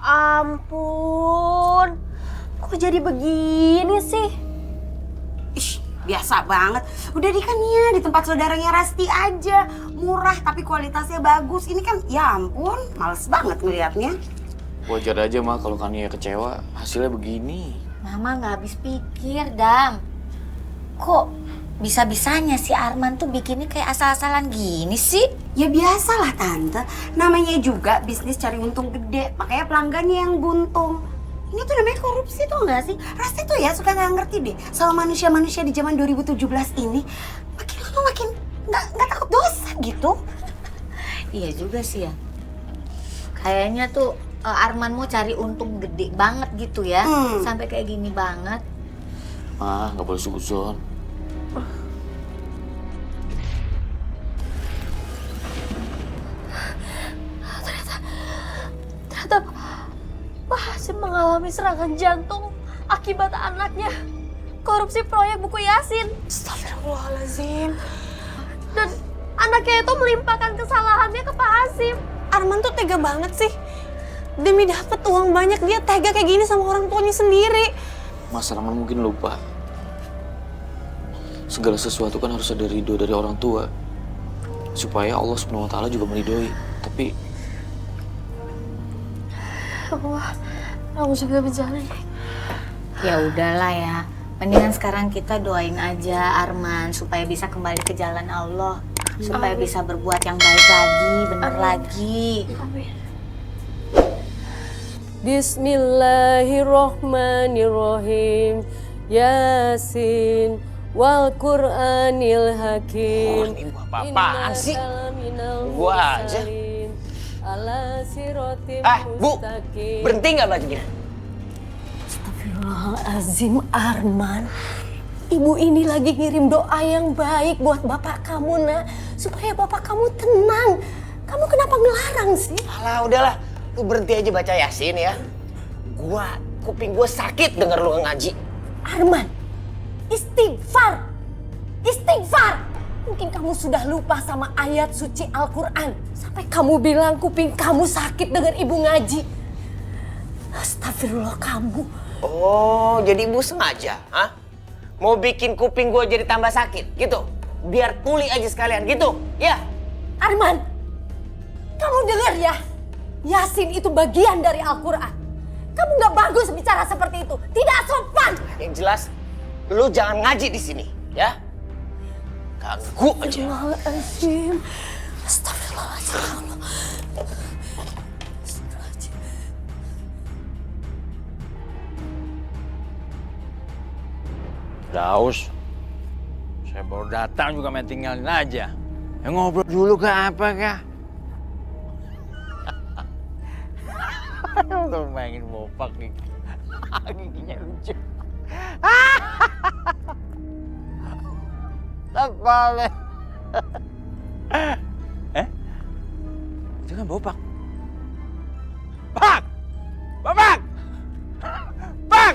ampun, kok jadi begini sih? Ih, biasa banget. Udah di kan ya di tempat saudaranya Rasti aja. Murah tapi kualitasnya bagus. Ini kan ya ampun, males banget ngeliatnya. Wajar aja mah kalau Kania kecewa, hasilnya begini. Mama nggak habis pikir, Dam. Kok bisa-bisanya si Arman tuh bikinnya kayak asal-asalan gini sih? Ya biasalah Tante, namanya juga bisnis cari untung gede, makanya pelanggannya yang buntung. Ini tuh namanya korupsi tuh nggak sih? Rasti tuh ya suka nggak ngerti deh sama manusia-manusia di zaman 2017 ini. Makin lama makin nggak takut dosa gitu. Iya juga sih ya. Kayaknya tuh Arman mau cari untung gede banget gitu ya. Sampai kayak gini banget. Mah, nggak boleh suzon. Ternyata Pak Hasim mengalami serangan jantung akibat anaknya korupsi proyek buku Yasin. Astagfirullahaladzim. Dan anaknya itu melimpahkan kesalahannya ke Pak Hasim. Arman tuh tega banget sih. Demi dapat uang banyak dia tega kayak gini sama orang tuanya sendiri. Mas Arman mungkin lupa. Segala sesuatu kan harus ada ridho dari orang tua. Supaya Allah SWT juga meridhoi. Tapi Allah, aku juga berjalan. Ya udahlah ya. Mendingan sekarang kita doain aja Arman supaya bisa kembali ke jalan Allah. Supaya bisa berbuat yang baik lagi, benar lagi. Amin. Bismillahirrohmanirrohim. Yasin wal Qur'anil hakim. Wah, ini apa-apaan sih? Gua aja. Bu, berhenti nggak bajunya? Astagfirullahaladzim Arman. Ibu ini lagi ngirim doa yang baik buat bapak kamu nak. Supaya bapak kamu tenang. Kamu kenapa ngelarang sih? Alah, udahlah. Lu berhenti aja baca Yasin ya. Kuping gua sakit denger lu ngaji. Arman, istighfar. Istighfar. Mungkin kamu sudah lupa sama ayat suci Al-Quran. Sampai kamu bilang kuping kamu sakit denger ibu ngaji. Astagfirullah kamu. Oh, jadi ibu sengaja, hah? Mau bikin kuping gua jadi tambah sakit, gitu? Biar tuli aja sekalian, gitu? Ya? Arman, kamu dengar ya? Yasin itu bagian dari Al-Quran. Kamu nggak bagus bicara seperti itu. Tidak sopan. Yang jelas, lu jangan ngaji di sini, ya? Ganggu aja. Astagfirullahaladzim. Astagfirullahaladzim. Daus, saya baru datang juga main tinggalin aja. Ya ngobrol dulu ke apa kah? Tuh mainin bopak nih. Giginya lucu. Tepalnya. Itu kan bopak. Pak! Bapak! Pak!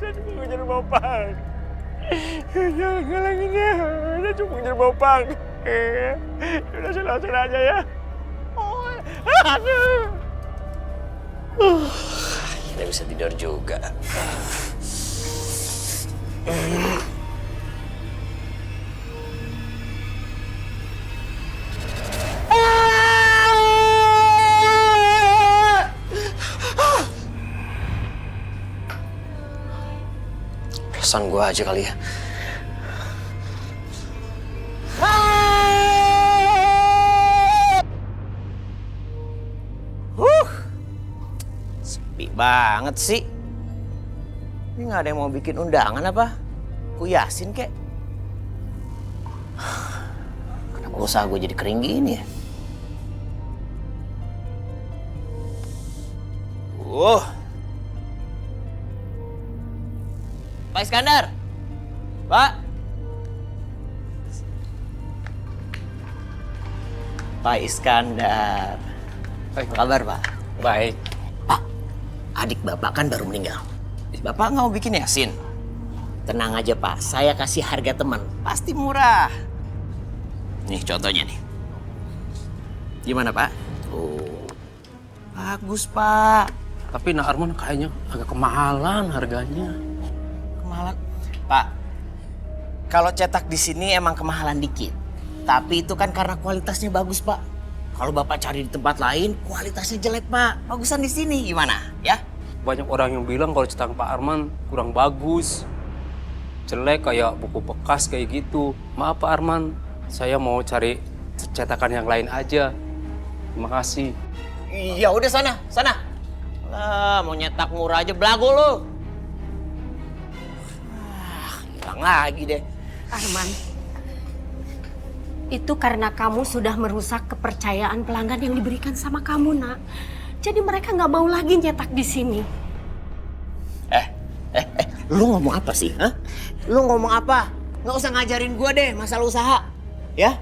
Saya cuma ngejar bopang. Jangan ngalangin ya. Saya cuma ngejar bopang. Udah selesai aja ya. Aduh. Akhirnya bisa tidur juga. Perasaan gue aja kali ya. Sepi banget sih. Ini nggak ada yang mau bikin undangan apa? Ku Yasin kek. Kenapa usaha gue jadi kering gini ya? Pak Iskandar! Pak! Pak Iskandar. Apa kabar, Pak? Baik. Pak, adik Bapak kan baru meninggal. Bapak nggak mau bikin Yasin? Tenang aja Pak, saya kasih harga teman. Pasti murah. Nih contohnya nih. Gimana Pak? Oh, bagus Pak. Tapi Nak Arman kayaknya agak kemahalan harganya. Kemahalan? Pak, kalau cetak di sini emang kemahalan dikit. Tapi itu kan karena kualitasnya bagus Pak. Kalau Bapak cari di tempat lain, kualitasnya jelek Pak. Bagusan di sini gimana ya? Banyak orang yang bilang kalau cetakan Pak Arman kurang bagus. Jelek kayak buku bekas kayak gitu. Maaf Pak Arman, saya mau cari cetakan yang lain aja. Terima kasih. Iya udah sana. Lah, mau nyetak murah aja belagu lu. Hilang lagi deh. Arman, itu karena kamu sudah merusak kepercayaan pelanggan yang diberikan sama kamu, Nak. Jadi mereka nggak mau lagi nyetak di sini. Lu ngomong apa sih? Hah? Lu ngomong apa? Nggak usah ngajarin gua deh masalah usaha. Ya?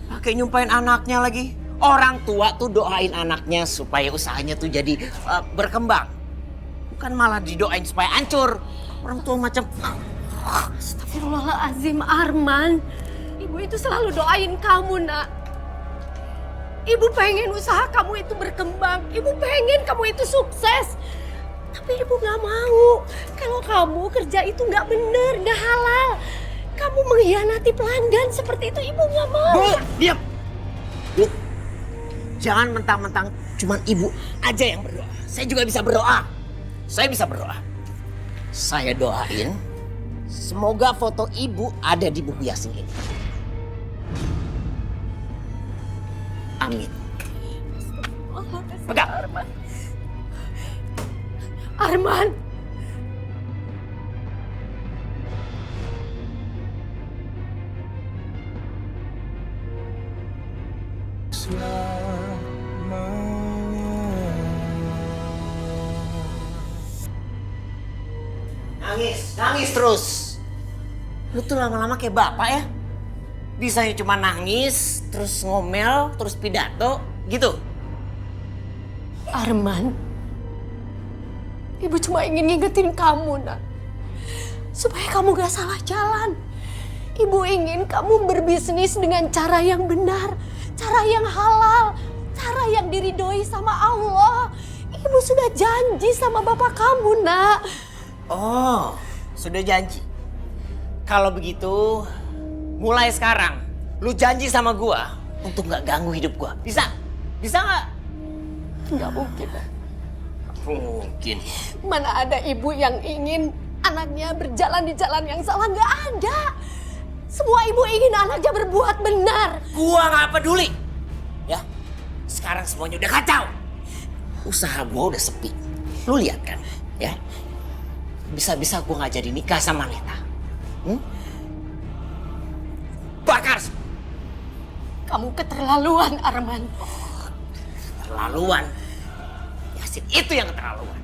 Pakai nyumpain anaknya lagi. Orang tua tuh doain anaknya supaya usahanya tuh jadi berkembang. Bukan malah didoain supaya hancur. Orang tua macam... Astagfirullahaladzim, Arman. Ibu itu selalu doain kamu, Nak. Ibu pengen usaha kamu itu berkembang. Ibu pengen kamu itu sukses. Tapi ibu gak mau. Kalau kamu kerja itu gak bener, gak halal. Kamu mengkhianati pelanggan seperti itu, ibu gak mau. Bu, diam. Bu, jangan mentang-mentang cuman ibu aja yang berdoa. Saya juga bisa berdoa. Saya bisa berdoa. Saya doain semoga foto ibu ada di buku Yasin ini. Amin. Pegang. Arman. Nangis terus. Lu tuh lama-lama kayak bapak ya. Bisanya cuma nangis, terus ngomel, terus pidato, gitu. Arman. Ibu cuma ingin ngingetin kamu, Nak. Supaya kamu gak salah jalan. Ibu ingin kamu berbisnis dengan cara yang benar. Cara yang halal. Cara yang diridhoi sama Allah. Ibu sudah janji sama bapak kamu, Nak. Oh, sudah janji. Kalau begitu, mulai sekarang, lu janji sama gua untuk gak ganggu hidup gua. Bisa? Bisa gak? Nggak mungkin, Nak. Mungkin. Mana ada ibu yang ingin anaknya berjalan di jalan yang salah? Nggak ada. Semua ibu ingin anaknya berbuat benar. Gua gak peduli. Ya, sekarang semuanya udah kacau. Usaha gua udah sepi. Lu lihat kan, ya. Bisa-bisa gua gak jadi nikah sama Neta. Bakar. Kamu keterlaluan, Arman. Keterlaluan. Yasin itu yang keterlaluan.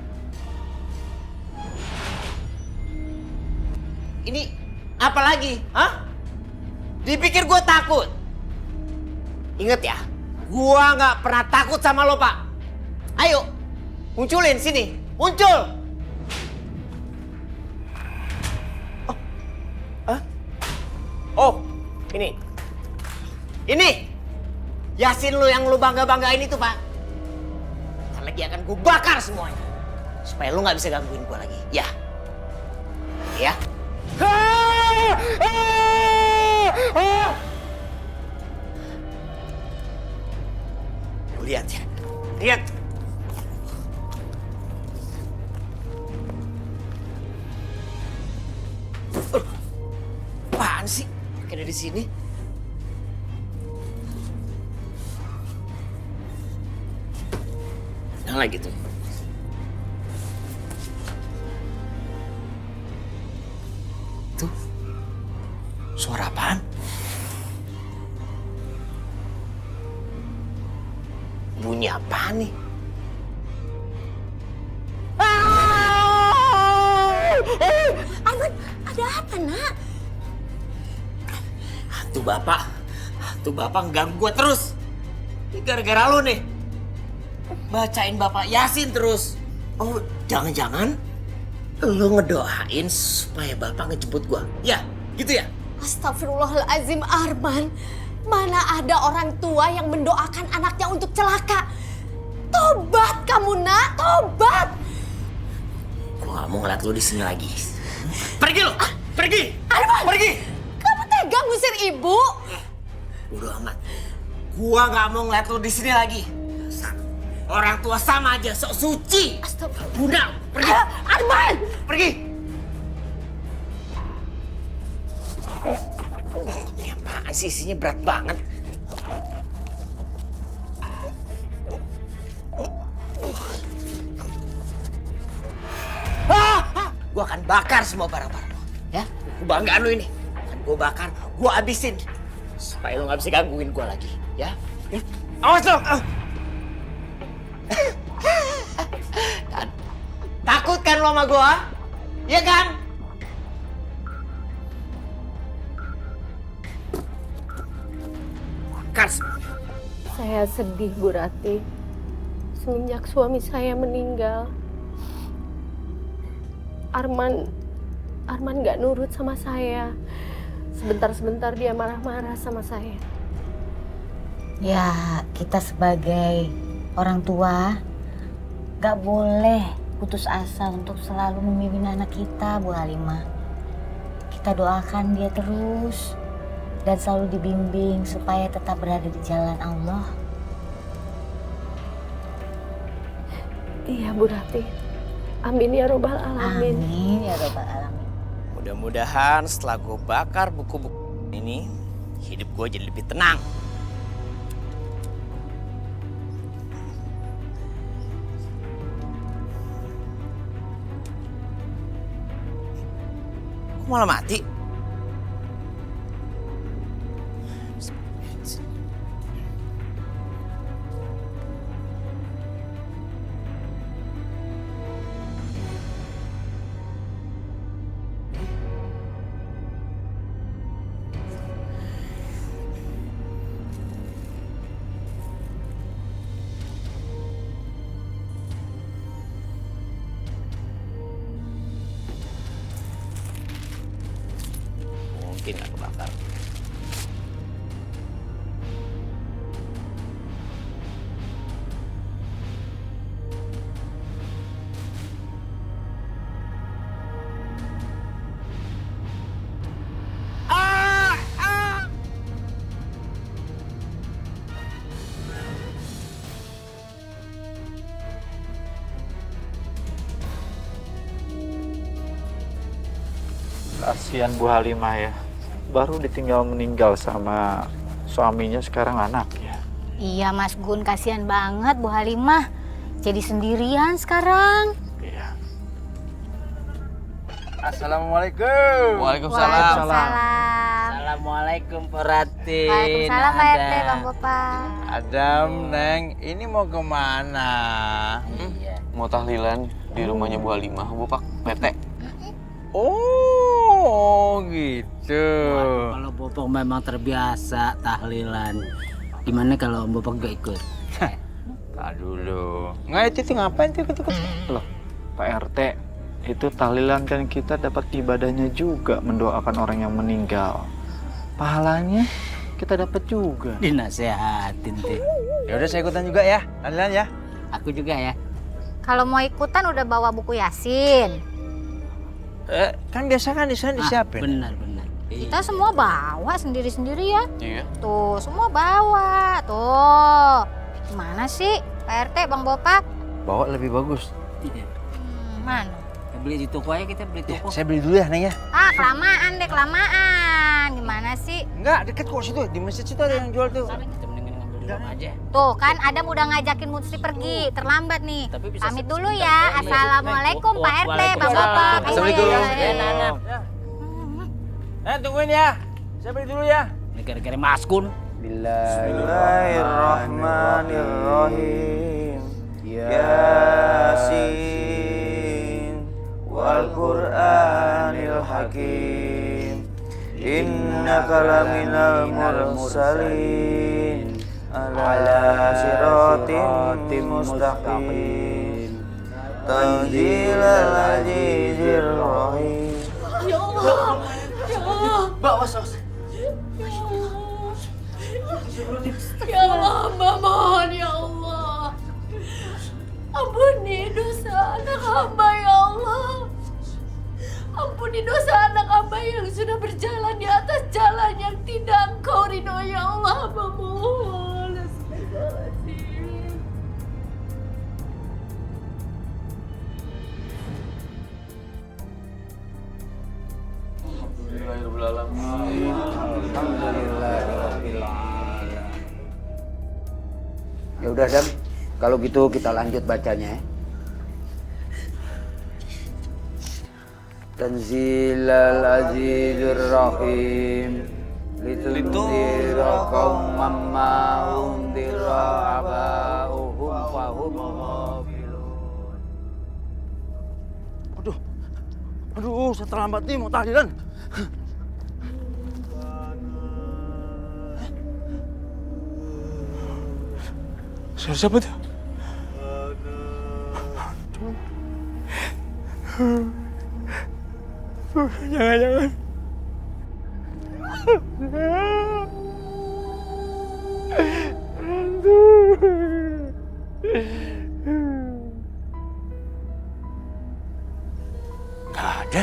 Ini apa lagi? Hah? Dipikir gue takut? Ingat ya, gue gak pernah takut sama lo, Pak. Ayo, munculin sini. Muncul. Oh, ini. Yasin lu yang lu bangga-banggain itu, Pak. Ntar lagi akan gue bakar semuanya. Supaya lu gak bisa gangguin gue lagi. Ya. Ya. Lu lihat ya. Lihat. Apaan sih? Kayak di sini. Yang lagi tuh. Tuh. Suara apaan? Bunyi apaan nih? Arman, ada apa, Nak? Hantu bapak ganggu gue terus. Ini gara-gara lu nih. Bacain bapak Yasin terus. Oh, jangan-jangan Lu ngedoain supaya bapak ngejemput gua. Ya, gitu ya? Astagfirullahaladzim Arman. Mana ada orang tua yang mendoakan anaknya untuk celaka. Tobat kamu nak, tobat. Gua gak mau ngeliat lu di sini lagi. Pergi lu! Pergi! Arman! Pergi! Kamu tega ngusir ibu? Bodo amat. Gua gak mau ngeliat lu di sini lagi. Orang tua sama aja, sok suci. Astagfirullah. Bunda, pergi. Arman! Pergi. Ini apaan sih, isinya berat banget. Gua akan bakar semua barang-barang lo, ya. Kebanggaan lu ini akan gua bakar, gua habisin supaya lu nggak bisa gangguin gua lagi, ya. Awas lo. Kan? Takut kan lo sama gua? Iya kan? Bakar semua. Saya sedih Bu Rati. Semenjak suami saya meninggal, Arman nggak nurut sama saya. Sebentar-sebentar dia marah-marah sama saya. Ya, kita sebagai orang tua gak boleh putus asa untuk selalu membimbing anak kita, Bu Halimah. Kita doakan dia terus dan selalu dibimbing supaya tetap berada di jalan Allah. Iya Bu Rati. Amin ya robbal alamin. Amin ya robbal alamin. Mudah-mudahan setelah gue bakar buku-buku ini, hidup gue jadi lebih tenang. Kok malah mati? Mungkin gak kebakar. Kasihan Bu Halimah ya. Baru ditinggal meninggal sama suaminya, sekarang anaknya. Iya Mas Gun, kasihan banget Bu Halimah. Jadi sendirian sekarang. Iya. Assalamualaikum. Waalaikumsalam. Assalamualaikum Pak Ratin. Waalaikumsalam Pak RT, Bang Bapak. Adam, Neng, ini mau kemana? Mau tahlilan di rumahnya Bu Halimah, Bu Pak, PT. Oh, gitu. Kalau Bopok memang terbiasa tahlilan, gimana kalau Bopok gak ikut? Tak dulu. Nggak itu ngapain tuh ikut-ikut? Loh, Pak RT, itu tahlilan kan kita dapat ibadahnya juga, mendoakan orang yang meninggal. Pahalanya kita dapat juga. Dinasehatin teh. Ya udah saya ikutan juga ya, tahlilan ya. Aku juga ya. Kalau mau ikutan udah bawa buku Yasin. Kan biasa kan di sana disiapin. Benar. Kita semua bawa sendiri-sendiri ya. Iya. Tuh, semua bawa. Tuh. Gimana sih Pak RT, Bang Bopak? Bawa lebih bagus. Iya. Mana? Kita beli di toko aja, kita beli toko. Saya beli dulu ya, Neng ya. Ah, kelamaan deh, kelamaan. Gimana sih? Enggak, deket kok situ. Di masjid situ ada yang jual tuh. Kita mendingan ngambil di rumah aja. Tuh kan Adam udah ngajakin Musli pergi, terlambat nih. Tapi bisa Pamit dulu sebentar, ya. Pak. Assalamualaikum Pak RT, Bang Waalaikumsalam. Bopak. Assalamualaikum. Tungguin ya. Saya beli dulu ya. Ini gara-gara Mas Gun. Bismillahirrahmanirrahim. Yasin wal Qur'anil Hakim. Innaka laminal mursalin ala siratim mustaqim. tanzilal azizir rahim. Ya Allah. Ya Allah. Mbak, was. Ya Allah, hamba mohon ya Allah. Ampuni dosa anak hamba ya Allah. Ampuni dosa anak hamba yang sudah berjalan di atas jalan yang tidak Engkau ridhoi ya Allah. Hamba mohon. Astagfirullahaladzim. Ya udah Dam, kalau gitu kita lanjut bacanya ya. Tanzilal azizir rahim litundira qauman ma undira aba'uhum fahum ghafilun. Aduh, saya terlambat nih mau tahlilan. Siapa tuh? Jangan. Gak ada.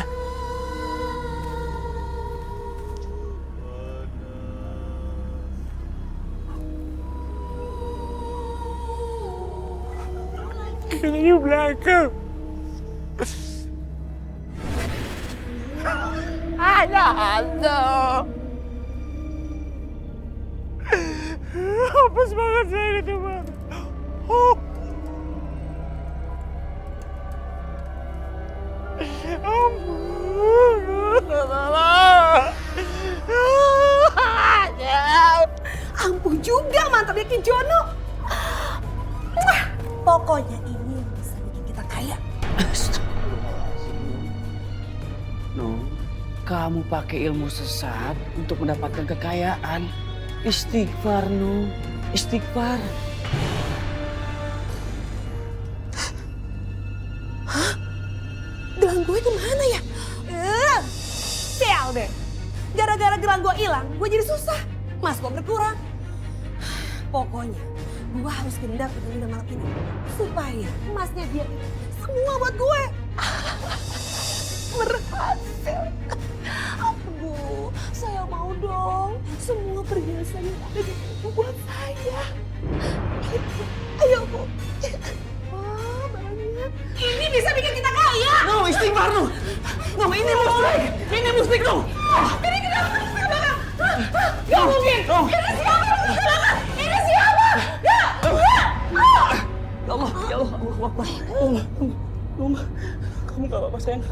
Kayaknya di belakang. Ada. Hapus banget saya gitu, Bang. Ampun juga mantapnya Ki Jono. Pokoknya ini yang bisa bikin kita kaya. Kamu pakai ilmu sesat untuk mendapatkan kekayaan. Istighfar, Nu. Istighfar. Gelang gue di mana ya? Sial deh. Gara-gara gelang gue hilang, gue jadi susah. Mas gue berkurang. Pokoknya, gue harus gendap ke Linda malam ini. Supaya emasnya dia semua buat gue. Berhasil. Aduh, saya mau dong semua perhiasan yang ada di buku buat saya. Gitu. Ayo, Bu. Wah, banyak. Ini bisa bikin kita kaya. No, istighfar, Nu. No, ini musrik. Ini musrik, Nu. Ini kenapa? Gak mungkin. Ini siapa? Ini siapa? Ya Allah, Allahu Akbar. Kamu gak apa-apa sayang.